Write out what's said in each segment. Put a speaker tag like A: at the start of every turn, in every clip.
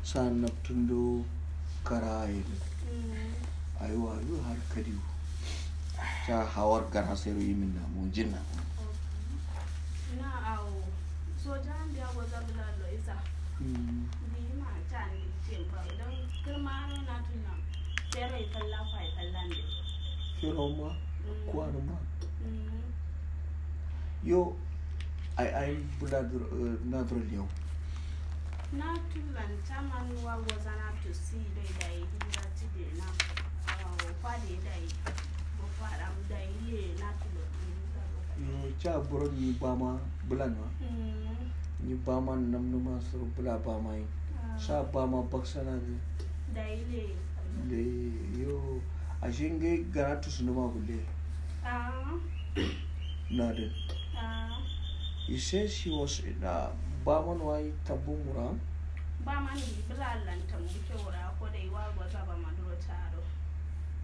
A: sa naptundo karaye aywa yu har kadiu sa hawar gara seru yiminna mo jinna
B: na awo soja ndia goza bulalo isa di ma chani temba don kirmaro na tuna tere kala fa kallande
A: firoma kwanuma yo ay bulad nadro leo
B: na tulan chaman wa goza na to see dai hinda tide na kwade dai bo fara dai le na tulo
A: yo cha boro ni bama bulanwa ni bama namnuma so bula bama sa bama baksana
B: dai
A: le yo ajenge garatu sunuma gulle nade he says he was in Baman wai tabumura
B: Baman ni bulalan tambuke wura ko dai wa goza ba maduro taro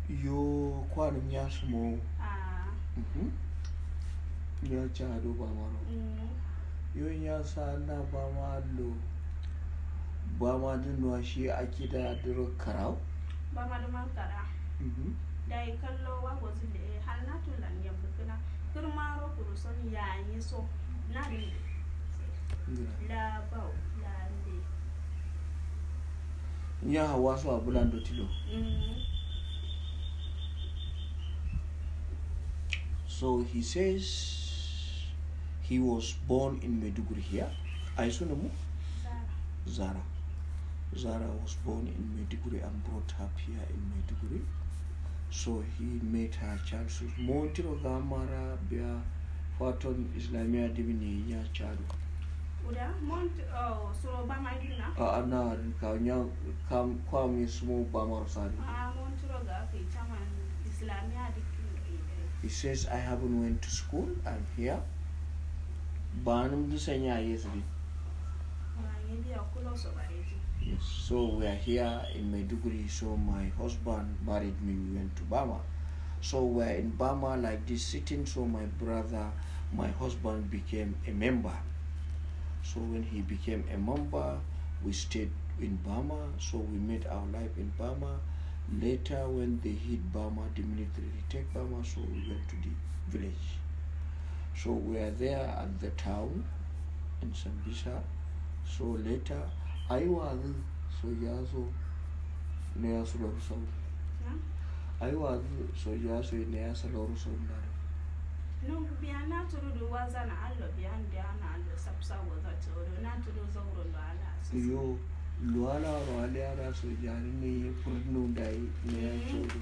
A: yo kwanu nyasumo ya chado bamaro yo nyasa na bamalo bama dinwa shi akida diro karau
B: bama da mankara dai kallo wa gozi le halatu lan yambukuna kirmaro kuruson yayi so na la bau la le
A: nya hawa so abulando tilo so he says he was born in Maiduguri here. Aisunamu? Zara was born in Maiduguri and brought up here in Maiduguri. So he made her child. So Montiro Gamara Bia Faton Islamia Divini ya child.
B: Uda Mont so Bama Dina?
A: Na Kanya come Kwame Smo Bama Sadi.
B: Montiro Gafi Chaman Islamia.
A: He says I haven't went to school, I'm here. Banum Dusanya yesterday. Yes, so we are here in Maiduguri. So my husband married me, we went to Bama. So we're in Bama like this sitting, so my husband became a member. So when he became a member, we stayed in Bama, so we made our life in Bama. Later when they hit Bama, the military take Bama, so we went to the village. So we are there at the town in Sambisa. So later, I was so yaso neas lorso. I was so yaso neas lorso.
B: No, biana to do was an allo beyond Diana and the subsa was at all, not to do Zoro Luala.
A: Yo, Luala or Aliara, so Janini put no die near Chodo.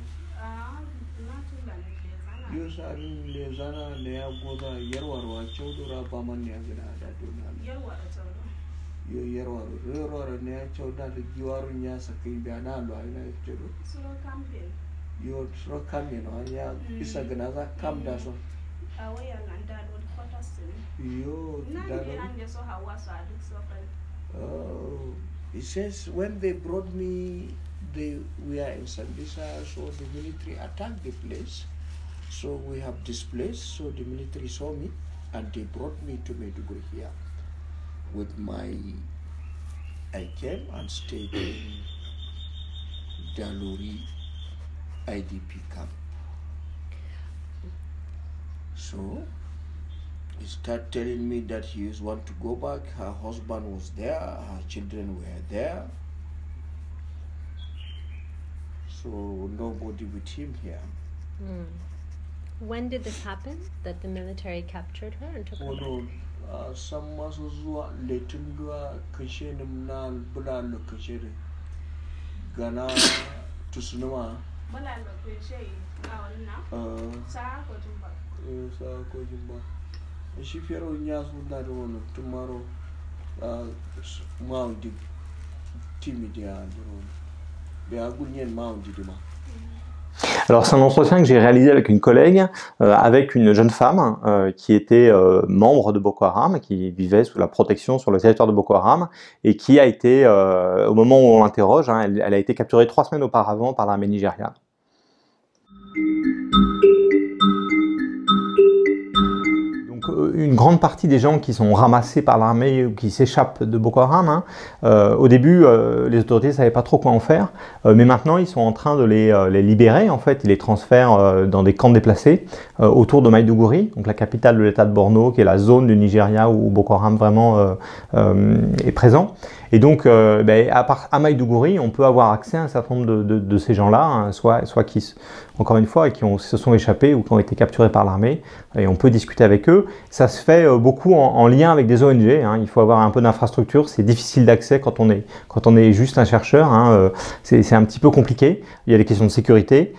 B: Not to learn.
A: You saw in Lezana, Nea Goda, Yerwa, Chodora, Bamania, that do not. You near Choda, you are in Yasakin, Biana, Chodo.
B: So campaign.
A: You throw coming on ya, is a ganaza come down.
B: Away and dad would put us in.
A: You,
B: so how was I so
A: he says when they brought me, we are in Sambisa, so the military attacked the place. So we have this place, so the military saw me and they brought me to Maiduguri here. I came and stayed in Daluri IDP camp. So he started telling me that he want to go back. Her husband was there, her children were there. So nobody with him here.
C: When did this happen? That the military captured her and took her back?
A: Some muscles were letting go, Kashin Bula Lokashere Ghana to Sunoma. She fear on Yas would not own tomorrow. Mount Timidia. They are good and mounted.
D: Alors c'est un entretien que j'ai réalisé avec une collègue, avec une jeune femme qui était membre de Boko Haram, qui vivait sous la protection sur le territoire de Boko Haram, et qui a été, au moment où on l'interroge, elle a été capturée 3 semaines auparavant par l'armée nigériane. Donc une grande partie des gens qui sont ramassés par l'armée ou qui s'échappent de Boko Haram, hein, au début, les autorités ne savaient pas trop quoi en faire, mais maintenant ils sont en train de les libérer, en fait, ils les transfèrent dans des camps déplacés autour de Maïdougouri, donc la capitale de l'état de Borno, qui est la zone du Nigeria où Boko Haram vraiment est présent. Et donc, à Maïdougouri, on peut avoir accès à un certain nombre de ces gens-là, hein, soit qui, encore une fois, qui se sont échappés ou qui ont été capturés par l'armée, et on peut discuter avec eux. Ça se fait beaucoup en lien avec des ONG, hein. Il faut avoir un peu d'infrastructure, c'est difficile d'accès quand on est juste un chercheur, hein. C'est un petit peu compliqué, il y a des questions de sécurité.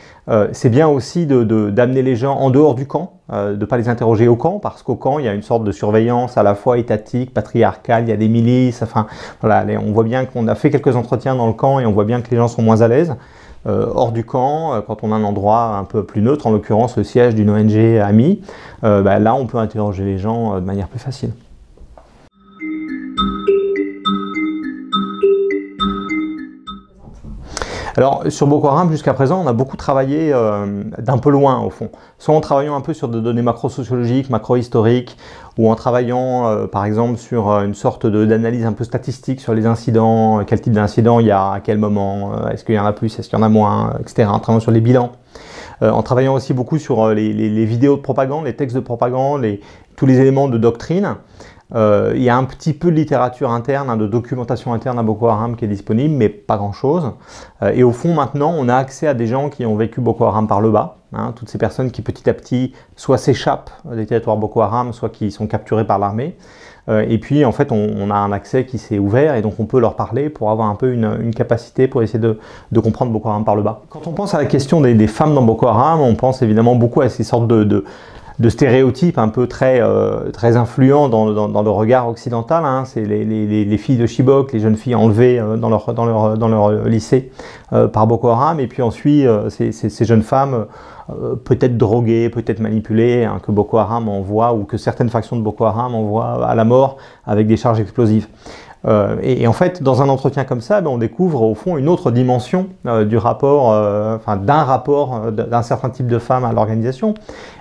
D: C'est bien aussi d'amener les gens en dehors du camp, de ne pas les interroger au camp, parce qu'au camp, il y a une sorte de surveillance à la fois étatique, patriarcale, il y a des milices, enfin, voilà, on voit bien qu'on a fait quelques entretiens dans le camp et on voit bien que les gens sont moins à l'aise. Hors du camp, quand on a un endroit un peu plus neutre, en l'occurrence le siège d'une ONG amie, là on peut interroger les gens de manière plus facile. Alors, sur Boko Haram, jusqu'à présent, on a beaucoup travaillé d'un peu loin, au fond. Soit en travaillant un peu sur des données macro-sociologiques, macro-historiques, ou en travaillant, par exemple, sur une sorte d'analyse un peu statistique sur les incidents, quel type d'incident il y a, à quel moment, est-ce qu'il y en a plus, est-ce qu'il y en a moins, etc. En travaillant sur les bilans. En travaillant aussi beaucoup sur les vidéos de propagande, les textes de propagande, tous les éléments de doctrine. Il y a un petit peu de littérature interne, hein, de documentation interne à Boko Haram qui est disponible, mais pas grand-chose. Et au fond, maintenant, on a accès à des gens qui ont vécu Boko Haram par le bas. Hein, toutes ces personnes qui, petit à petit, soit s'échappent des territoires Boko Haram, soit qui sont capturées par l'armée. Et puis, en fait, on a un accès qui s'est ouvert et donc on peut leur parler pour avoir un peu une capacité pour essayer de comprendre Boko Haram par le bas. Quand on pense à la question des femmes dans Boko Haram, on pense évidemment beaucoup à ces sortes de stéréotypes un peu très influents dans le regard occidental, hein. C'est les filles de Chibok, les jeunes filles enlevées dans leur lycée par Boko Haram, et puis ensuite ces jeunes femmes peut-être droguées, peut-être manipulées, hein, que Boko Haram envoie, ou que certaines factions de Boko Haram envoient à la mort avec des charges explosives. Et en fait, dans un entretien comme ça, on découvre au fond une autre dimension du rapport, d'un certain type de femme à l'organisation.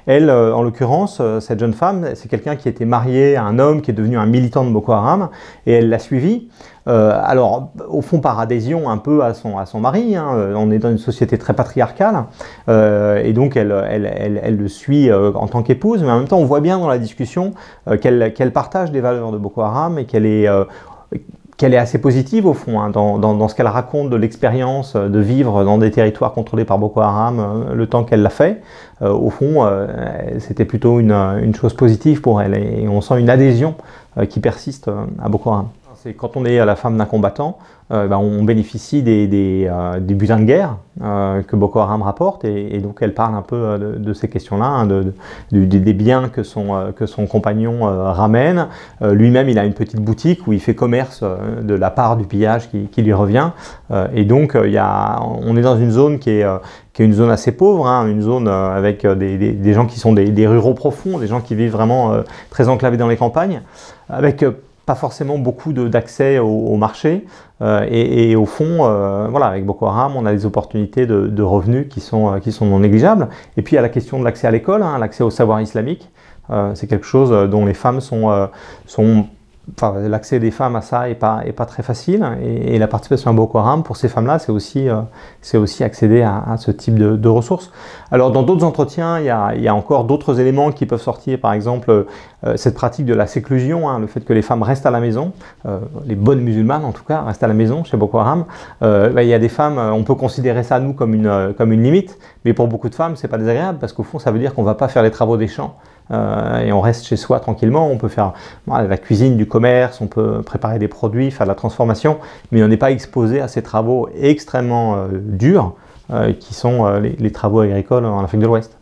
D: Elle, en l'occurrence, cette jeune femme, c'est quelqu'un qui était marié à un homme qui est devenu un militant de Boko Haram, et elle l'a suivi. Alors, au fond, par adhésion un peu à son mari, hein. On est dans une société très patriarcale, et donc elle le suit en tant qu'épouse, mais en même temps, on voit bien dans la discussion qu'elle partage des valeurs de Boko Haram et qu'elle est assez positive au fond, hein, dans ce qu'elle raconte de l'expérience de vivre dans des territoires contrôlés par Boko Haram le temps qu'elle l'a fait. Au fond, c'était plutôt une chose positive pour elle, et on sent une adhésion qui persiste à Boko Haram. C'est quand on est la femme d'un combattant, on bénéficie des butins de guerre que Boko Haram rapporte, et donc elle parle un peu de ces questions-là, hein, des biens que son compagnon ramène. Lui-même, il a une petite boutique où il fait commerce de la part du pillage qui lui revient. Et donc, on est dans une zone qui est une zone assez pauvre, hein, une zone avec des gens qui sont des ruraux profonds, des gens qui vivent vraiment très enclavés dans les campagnes, avec pas forcément beaucoup d'accès au marché, et au fond, voilà, avec Boko Haram, on a des opportunités de revenus qui sont non négligeables. Et puis il y a la question de l'accès à l'école, hein, l'accès au savoir islamique. C'est quelque chose dont les femmes enfin, l'accès des femmes à ça est pas très facile, et la participation à Boko Haram, pour ces femmes-là, c'est aussi accéder à ce type de ressources. Alors, dans d'autres entretiens, il y a encore d'autres éléments qui peuvent sortir, par exemple, cette pratique de la séclusion, hein, le fait que les femmes restent à la maison, les bonnes musulmanes en tout cas, restent à la maison chez Boko Haram. Il y a des femmes, on peut considérer ça, nous, comme une limite, mais pour beaucoup de femmes, c'est pas désagréable, parce qu'au fond, ça veut dire qu'on va pas faire les travaux des champs, et on reste chez soi tranquillement. On peut faire la cuisine, du commerce, on peut préparer des produits, faire de la transformation, mais on n'est pas exposé à ces travaux extrêmement durs qui sont les travaux agricoles en Afrique de l'Ouest.